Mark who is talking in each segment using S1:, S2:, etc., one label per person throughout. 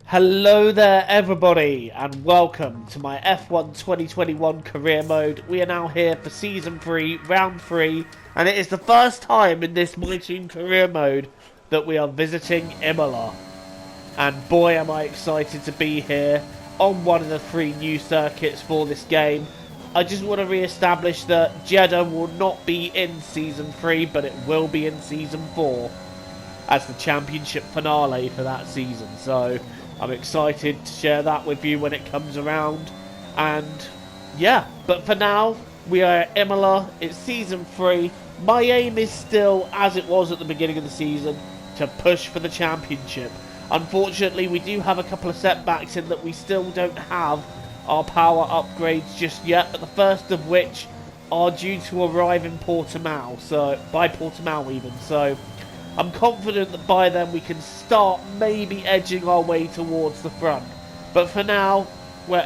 S1: Hello there everybody and welcome to my F1 2021 career mode. We are now here for season 3, round 3, and it is the first time in this My Team career mode that we are visiting Imola. And boy am I excited to be here on one of the 3 new circuits for this game. I just want to re-establish that Jeddah will not be in season 3 but it will be in season 4 as the championship finale for that season. So I'm excited to share that with you when it comes around. And yeah, but for now, we are at Imola. It's season 3. My aim is still, as it was at the beginning of the season, to push for the championship. Unfortunately, we do have a couple of setbacks in that we still don't have our power upgrades just yet, but the first of which are due to arrive in Portimao, so by Portimao even. So I'm confident that by then we can start maybe edging our way towards the front. But for now, we're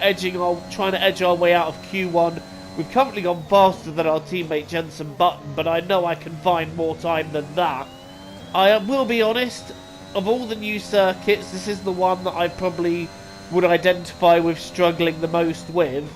S1: trying to edge our way out of Q1. We've currently gone faster than our teammate Jenson Button, but I know I can find more time than that. I will be honest, of all the new circuits, this is the one that I probably would identify with struggling the most with.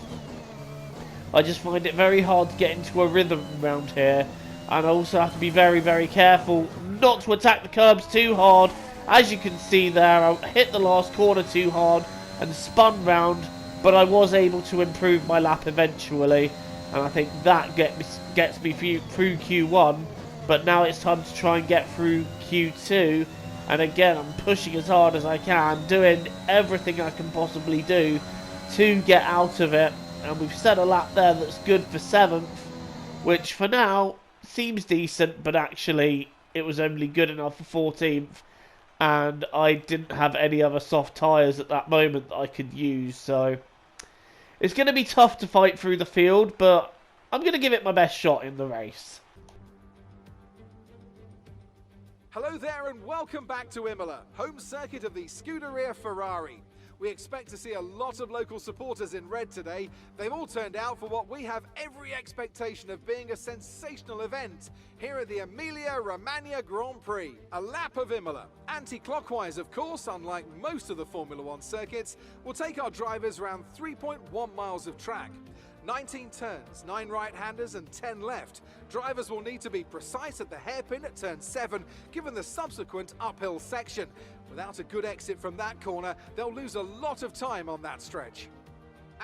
S1: I just find it very hard to get into a rhythm around here. And I also have to be very, very careful not to attack the curbs too hard. As you can see there, I hit the last corner too hard and spun round, but I was able to improve my lap eventually, and I think that gets me through Q1. But now it's time to try and get through Q2, and again I'm pushing as hard as I can, doing everything I can possibly do to get out of it. And we've set a lap there that's good for 7th, which for now seems decent, but actually it was only good enough for 14th, and I didn't have any other soft tyres at that moment that I could use, so it's going to be tough to fight through the field, but I'm going to give it my best shot in the race.
S2: Hello there and welcome back to Imola, home circuit of the Scuderia Ferrari. We expect to see a lot of local supporters in red today. They've all turned out for what we have every expectation of being a sensational event here at the Emilia-Romagna Grand Prix. A lap of Imola. Anti-clockwise, of course, unlike most of the Formula One circuits, will take our drivers around 3.1 miles of track. 19 turns, 9 right-handers and 10 left. Drivers will need to be precise at the hairpin at turn 7, given the subsequent uphill section. Without a good exit from that corner, they'll lose a lot of time on that stretch.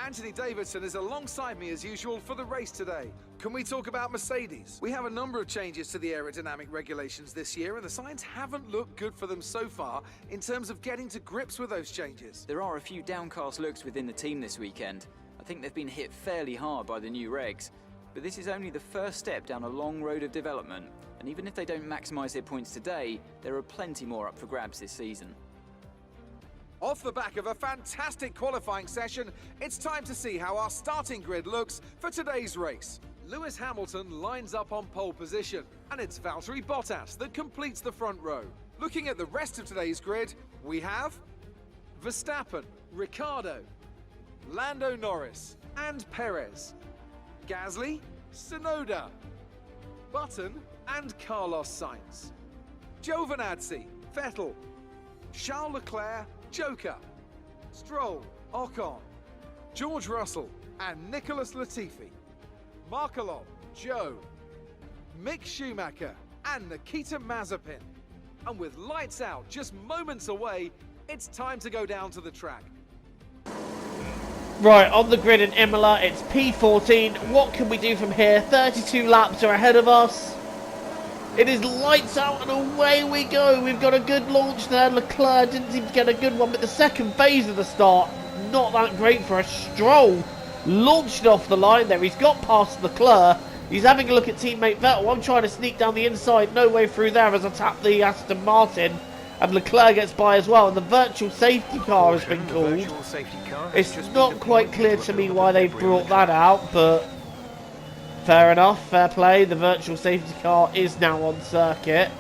S2: Anthony Davidson is alongside me as usual for the race today. Can we talk about Mercedes? We have a number of changes to the aerodynamic regulations this year, and the signs haven't looked good for them so far in terms of getting to grips with those changes.
S3: There are a few downcast looks within the team this weekend. I think they've been hit fairly hard by the new regs, but this is only the first step down a long road of development, and even if they don't maximise their points today, there are plenty more up for grabs this season.
S2: Off the back of a fantastic qualifying session, it's time to see how our starting grid looks for today's race. Lewis Hamilton lines up on pole position, and it's Valtteri Bottas that completes the front row. Looking at the rest of today's grid, we have Verstappen, Ricciardo, Lando Norris and Perez, Gasly, Tsunoda, Button and Carlos Sainz, Giovinazzi, Vettel, Charles Leclerc, Joker, Stroll, Ocon, George Russell and Nicholas Latifi, Markelov, Joe, Mick Schumacher and Nikita Mazepin. And with lights out just moments away, it's time to go down to the track.
S1: Right, on the grid in Imola, it's P14. What can we do from here? 32 laps are ahead of us. It is lights out and away we go. We've got a good launch there. Leclerc didn't seem to get a good one, but the second phase of the start, not that great for a Stroll. Launched off the line there. He's got past Leclerc. He's having a look at teammate Vettel. I'm trying to sneak down the inside. No way through there as I tap the Aston Martin. And Leclerc gets by as well, and the virtual safety car has been called. It's not quite clear to me why they've brought that out, but fair enough, fair play. The virtual safety car is now on circuit.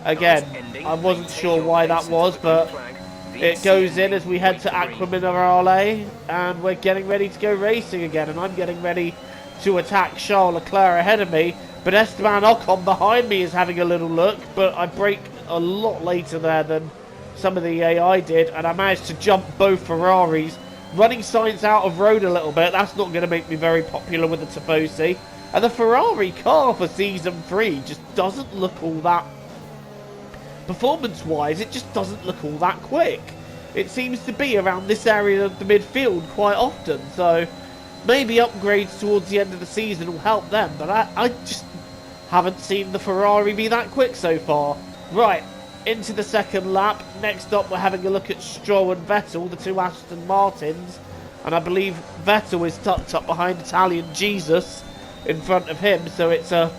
S1: Again, I wasn't sure why that was, but it goes in as we head to Acqua Minerale, and we're getting ready to go racing again, and I'm getting ready to attack Charles Leclerc ahead of me, but Esteban Ocon behind me is having a little look, but I brake a lot later there than some of the AI did, and I managed to jump both Ferraris. Running Sainz out of road a little bit, that's not going to make me very popular with the Tifosi. And the Ferrari car for Season 3 just doesn't look all that... Performance-wise, it just doesn't look all that quick. It seems to be around this area of the midfield quite often, so maybe upgrades towards the end of the season will help them, but I just haven't seen the Ferrari be that quick so far. Right, into the second lap. Next up, we're having a look at Stroll and Vettel, the two Aston Martins, and I believe Vettel is tucked up behind Italian Jesus in front of him, so it's a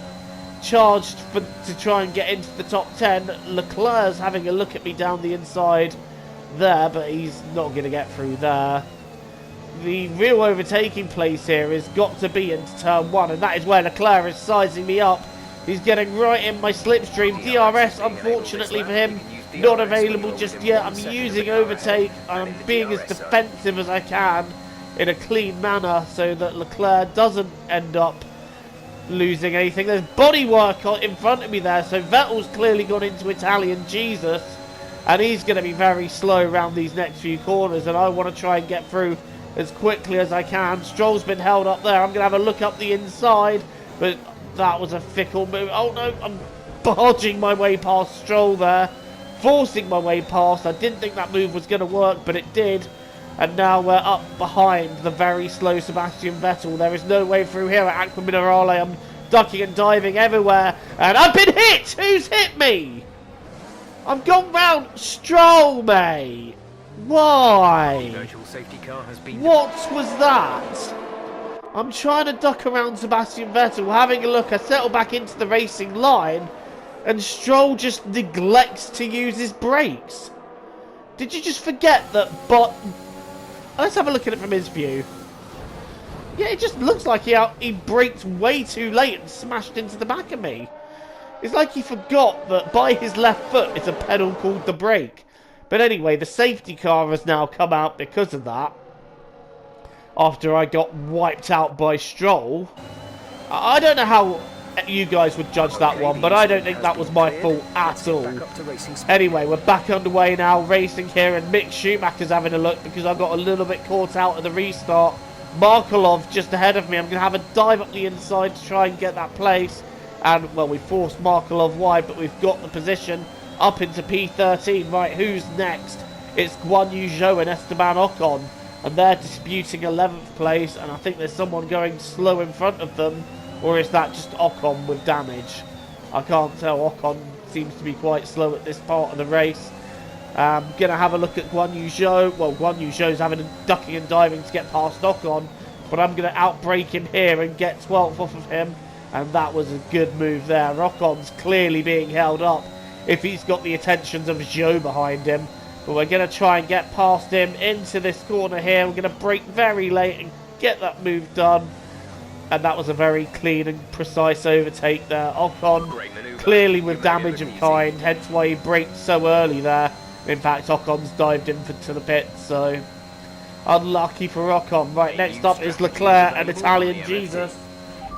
S1: charged to try and get into the top 10. Leclerc's having a look at me down the inside there, but he's not going to get through there. The real overtaking place here has got to be into turn 1, and that is where Leclerc is sizing me up. He's getting right in my slipstream. DRS, unfortunately for him, not available just yet. I'm using overtake, and I'm being as defensive as I can in a clean manner so that Leclerc doesn't end up losing anything. There's bodywork in front of me there, so Vettel's clearly gone into Italian Jesus, and he's going to be very slow around these next few corners, and I want to try and get through as quickly as I can. Stroll's been held up there. I'm going to have a look up the inside, but that was a fickle move. Oh no, I'm barging my way past Stroll there, forcing my way past. I didn't think that move was going to work, but it did. And now we're up behind the very slow Sebastian Vettel. There is no way through here at Aqua Minerale. I'm ducking and diving everywhere, and I've been hit! Who's hit me? I've gone round Stroll, mate. Why?
S4: Virtual safety car has been...
S1: What was that? I'm trying to duck around Sebastian Vettel, having a look. I settle back into the racing line, and Stroll just neglects to use his brakes. Did you just forget that? But let's have a look at it from his view. Yeah, it just looks like he braked way too late and smashed into the back of me. It's like he forgot that by his left foot is a pedal called the brake. But anyway, the safety car has now come out because of that. After I got wiped out by Stroll. I don't know how you guys would judge that one, but I don't think that was my fault at all. Anyway, we're back underway now, racing here, and Mick Schumacher's having a look because I got a little bit caught out at the restart. Markelov just ahead of me. I'm going to have a dive up the inside to try and get that place. And, well, we forced Markelov wide, but we've got the position up into P13. Right, who's next? It's Guan Yu Zhou and Esteban Ocon. And they're disputing 11th place, and I think there's someone going slow in front of them. Or is that just Ocon with damage? I can't tell. Ocon seems to be quite slow at this part of the race. I'm going to have a look at Guan Yu Zhou. Well, Guan Yu Zhou's having a ducking and diving to get past Ocon. But I'm going to outbrake him here and get 12th off of him. And that was a good move there. Ocon's clearly being held up if he's got the attentions of Zhou behind him. But we're going to try and get past him into this corner here. We're going to brake very late and get that move done. And that was a very clean and precise overtake there. Ocon clearly with damage of kind, hence why he braked so early there. In fact, Ocon's dived into the pits, so unlucky for Ocon. Right, next up is Leclerc and Italian Jesus.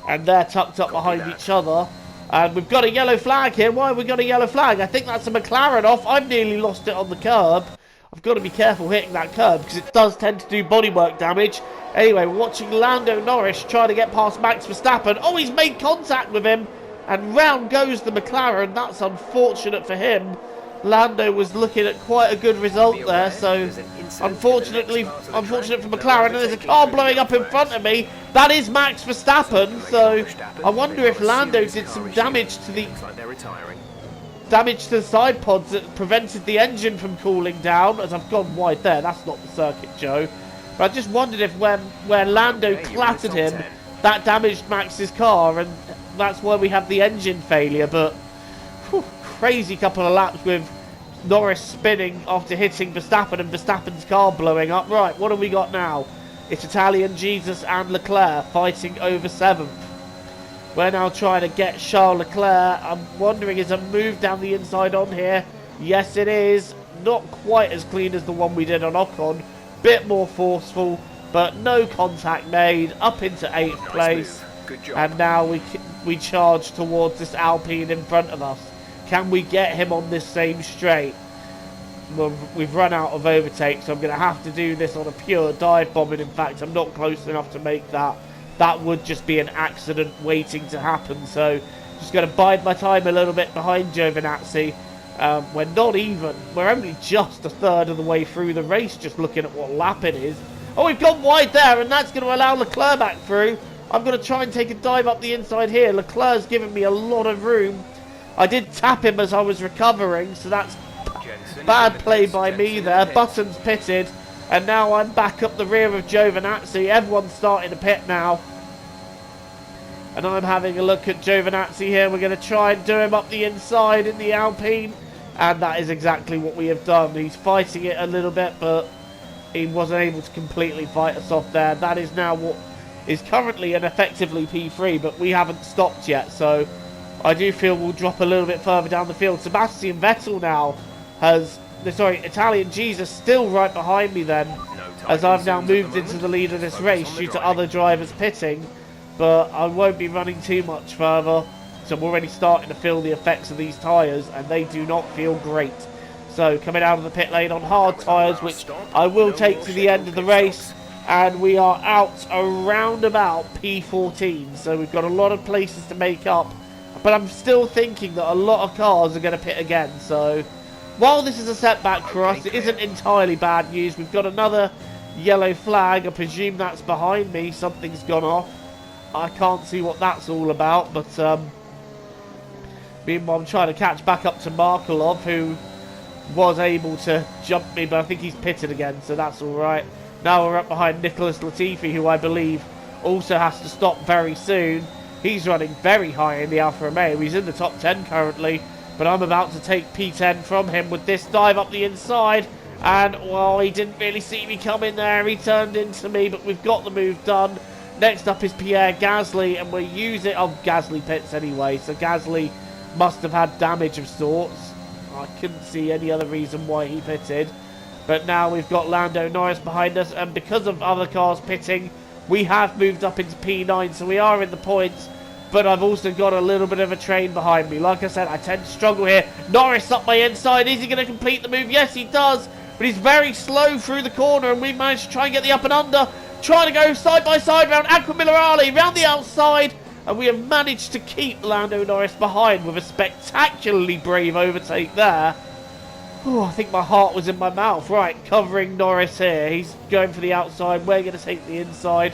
S1: And they're tucked up behind each other. And we've got a yellow flag here. Why have we got a yellow flag? I think that's a McLaren off. I've nearly lost it on the curb. I've got to be careful hitting that curb because it does tend to do bodywork damage. Anyway, we're watching Lando Norris try to get past Max Verstappen. Oh, he's made contact with him. And round goes the McLaren. That's unfortunate for him. Lando was looking at quite a good result there, so unfortunate for McLaren. And there's a car blowing up in front of me. That is Max Verstappen, so I wonder if Lando did some damage to the side pods that prevented the engine from cooling down. As I've gone wide there, that's not the circuit, Joe. But I just wondered if where Lando clattered him, that damaged Max's car, and that's why we have the engine failure. But whew, crazy couple of laps with Norris spinning after hitting Verstappen and Verstappen's car blowing up. Right, what have we got now? It's Italian Jesus and Leclerc fighting over 7th. We're now trying to get Charles Leclerc. I'm wondering, is a move down the inside on here? Yes, it is. Not quite as clean as the one we did on Ocon. Bit more forceful, but no contact made. Up into 8th place. And now we charge towards this Alpine in front of us. Can we get him on this same straight? we've run out of overtake, so I'm going to have to do this on a pure dive bomb, and in fact I'm not close enough to make that. That would just be an accident waiting to happen, so just going to bide my time a little bit behind Giovinazzi. We're only just a third of the way through the race, just looking at what lap it is. Oh, we've gone wide there, and that's going to allow Leclerc back through. I'm going to try and take a dive up the inside here. Leclerc's given me a lot of room. I did tap him as I was recovering, so that's bad play by me there. Button's pitted, and now I'm back up the rear of Giovinazzi. Everyone's starting to pit now. And I'm having a look at Giovinazzi here. We're going to try and do him up the inside in the Alpine. And that is exactly what we have done. He's fighting it a little bit, but he wasn't able to completely fight us off there. That is now what is currently and effectively P3, but we haven't stopped yet. So I do feel we'll drop a little bit further down the field. Sebastian Vettel now has... Sorry, Italian Jesus still right behind me then. As I've now moved into the lead of this race due to other drivers pitting. But I won't be running too much further. So I'm already starting to feel the effects of these tyres, and they do not feel great. So coming out of the pit lane on hard tyres, which I will take to the end of the race, and we are out around about P14. So we've got a lot of places to make up, but I'm still thinking that a lot of cars are going to pit again. So while this is a setback for us, it isn't entirely bad news. We've got another yellow flag. I presume that's behind me. Something's gone off. I can't see what that's all about, but meanwhile I'm trying to catch back up to Markelov, who was able to jump me, but I think he's pitted again, so that's alright. Now we're up behind Nicholas Latifi, who I believe also has to stop very soon. He's running very high in the Alfa Romeo. He's in the top 10 currently, but I'm about to take P10 from him with this dive up the inside. And, well, he didn't really see me coming there. He turned into me, but we've got the move done. Next up is Pierre Gasly, and we'll use it. Oh, Gasly pits anyway, so Gasly must have had damage of sorts. I couldn't see any other reason why he pitted. But now we've got Lando Norris behind us, and because of other cars pitting, we have moved up into P9, so we are in the points. But I've also got a little bit of a train behind me. Like I said, I tend to struggle here. Norris up my inside. Is he going to complete the move? Yes, he does. But he's very slow through the corner, and we managed to try and get the up and under. Trying to go side by side round Aquaminerale, round the outside, and we have managed to keep Lando Norris behind with a spectacularly brave overtake there. Oh, I think my heart was in my mouth. Right, covering Norris here. He's going for the outside. We're going to take the inside.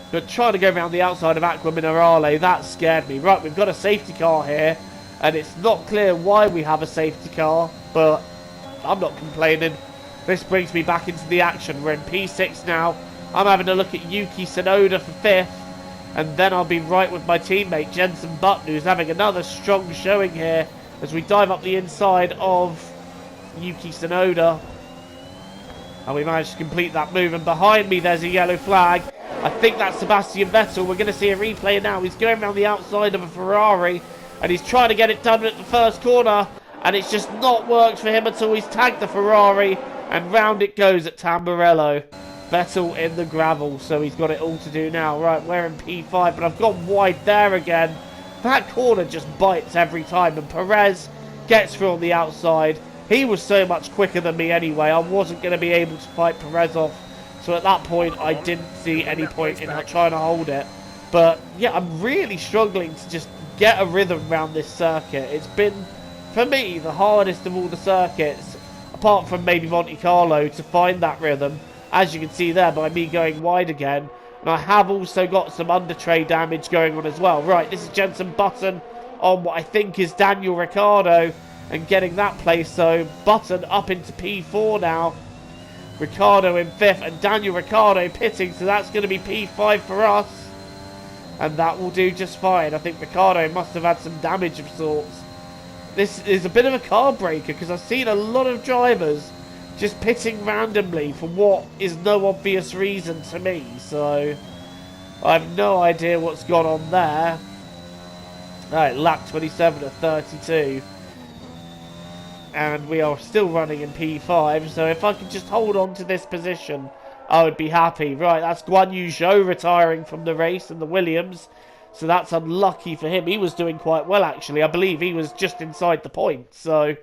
S1: But trying to go around the outside of Aquaminerale, that scared me. Right, we've got a safety car here, and it's not clear why we have a safety car, but I'm not complaining. This brings me back into the action. We're in P6 now. I'm having a look at Yuki Tsunoda for 5th, and then I'll be right with my teammate Jenson Button, who's having another strong showing here as we dive up the inside of Yuki Tsunoda. And we managed to complete that move, and behind me there's a yellow flag. I think that's Sebastian Vettel. We're going to see a replay now. He's going around the outside of a Ferrari, and he's trying to get it done at the first corner, and it's just not worked for him at all. He's tagged the Ferrari, and round it goes at Tamburello. Vettel in the gravel, so he's got it all to do now. Right, we're in P5, but I've gone wide there again. That corner just bites every time, and Perez gets through on the outside. He was so much quicker than me anyway. I wasn't going to be able to fight Perez off, so at that point I didn't see any point in trying to hold it. But yeah, I'm really struggling to just get a rhythm around this circuit. It's been, for me, the hardest of all the circuits, apart from maybe Monte Carlo, to find that rhythm. As you can see there by me going wide again. And I have also got some under tray damage going on as well. Right, this is Jenson Button on what I think is Daniel Ricciardo and getting that place. So Button up into P4 now. Ricciardo in 5th and Daniel Ricciardo pitting. So that's going to be P5 for us. And that will do just fine. I think Ricciardo must have had some damage of sorts. This is a bit of a car breaker because I've seen a lot of drivers just pitting randomly for what is no obvious reason to me, so I have no idea what's gone on there. Alright, lap 27 of 32. And we are still running in P5, so if I could just hold on to this position, I would be happy. Right, that's Guan Yu Zhou retiring from the race in the Williams, so that's unlucky for him. He was doing quite well, actually. I believe he was just inside the point, so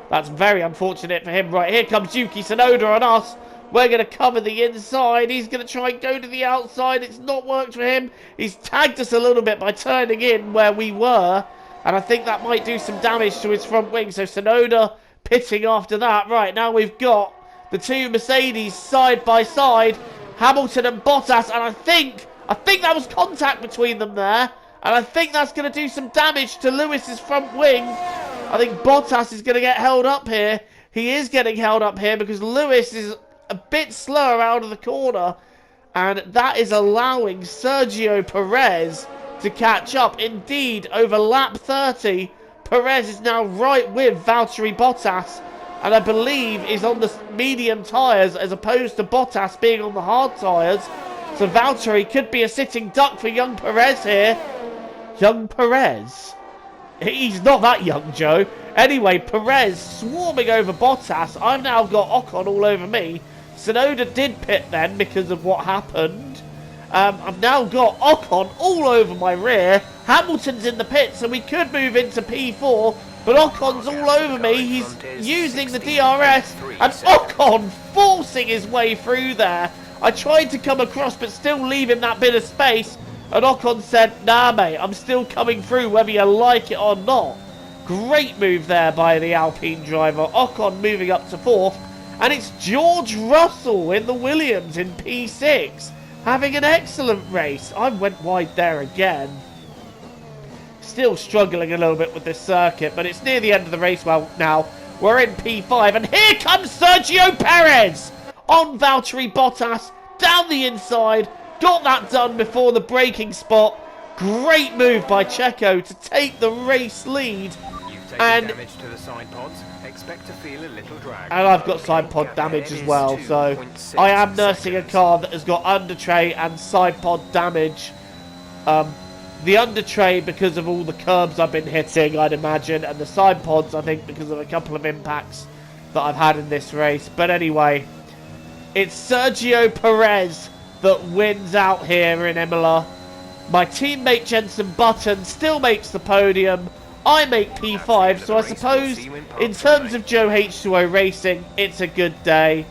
S1: That's very unfortunate for him. Right, here comes Yuki Tsunoda on us. We're going to cover the inside. He's going to try and go to the outside. It's not worked for him. He's tagged us a little bit by turning in where we were. And I think that might do some damage to his front wing. So Tsunoda pitting after that. Right, now we've got the two Mercedes side by side. Hamilton and Bottas. And I think that was contact between them there. And I think that's going to do some damage to Lewis's front wing. I think Bottas is going to get held up here. He is getting held up here because Lewis is a bit slower out of the corner. And that is allowing Sergio Perez to catch up. Indeed, over lap 30, Perez is now right with Valtteri Bottas. And I believe is on the medium tyres as opposed to Bottas being on the hard tyres. So Valtteri could be a sitting duck for young Perez here. Young Perez? He's not that young, Joe. Anyway, Perez swarming over Bottas. I've now got Ocon all over me. Tsunoda did pit then because of what happened. I've now got Ocon all over my rear. Hamilton's in the pit, so we could move into P4. But Ocon's all over me. He's using the DRS. And Ocon forcing his way through there. I tried to come across, but still leave him that bit of space. And Ocon said, nah, mate, I'm still coming through whether you like it or not. Great move there by the Alpine driver. Ocon moving up to 4th. And it's George Russell in the Williams in P6. Having an excellent race. I went wide there again. Still struggling a little bit with this circuit, but it's near the end of the race now. We're in P5, and here comes Sergio Perez on Valtteri Bottas, down the inside. Got that done before the braking spot. Great move by Checo to take the race lead. And
S4: damage to the side pods. Expect to feel a little drag.
S1: And I've got side pod damage as well, so I am nursing a car that has got under tray and side pod damage. The under tray because of all the curbs I've been hitting, I'd imagine, and the side pods, I think, because of a couple of impacts that I've had in this race. But anyway, it's Sergio Perez that wins out here in Imola. My teammate Jenson Button still makes the podium. I make P5, so I suppose in terms of Joe H2O Racing, it's a good day.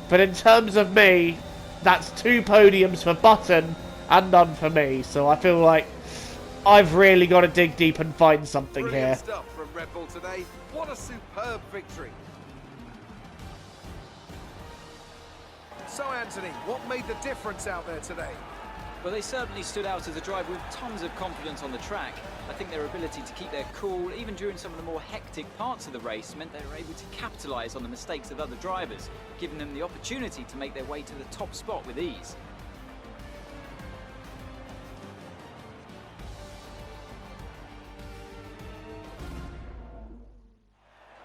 S1: But in terms of me, that's 2 podiums for Button and none for me. So I feel like I've really got to dig deep and find something
S2: Brilliant
S1: here.
S2: Stuff from Red Bull today. What a superb victory. So Anthony, what made the difference out there today?
S3: Well, they certainly stood out as a drive with tons of confidence on the track. I think their ability to keep their cool, even during some of the more hectic parts of the race, meant they were able to capitalise on the mistakes of other drivers, giving them the opportunity to make their way to the top spot with ease.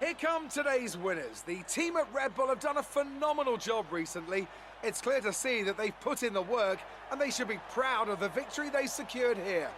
S2: Here come today's winners. The team at Red Bull have done a phenomenal job recently. It's clear to see that they've put in the work and they should be proud of the victory they secured here.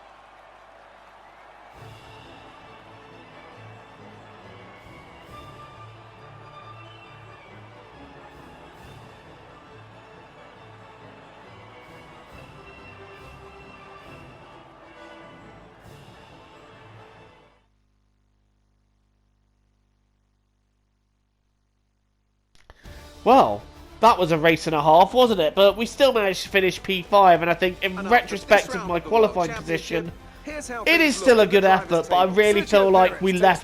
S1: Well, that was a race and a half, wasn't it? But we still managed to finish P5, and I think in retrospect of my qualifying position, it is still a good effort, but I really feel like we left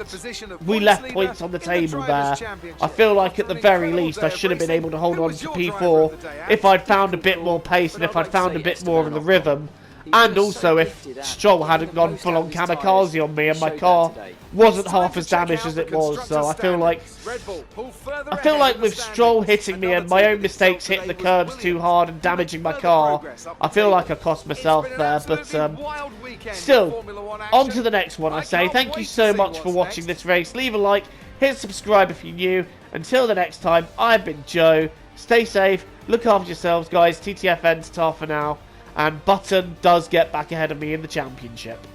S1: points on the table there. I feel like at the very least I should have been able to hold on to P4 if I'd found a bit more pace and if I'd found a bit more of the rhythm. And also if Stroll hadn't gone full on kamikaze on me and my car wasn't half as damaged as it was. So I feel like with Stroll hitting me and my own mistakes hitting the curbs too hard and damaging my car, I feel like I cost myself there. But still, on to the next one I say. Thank you so much for watching this race. Leave a like, hit subscribe if you're new. Until the next time, I've been Joe. Stay safe, look after yourselves guys. TTFN, ta for now. And Button does get back ahead of me in the championship.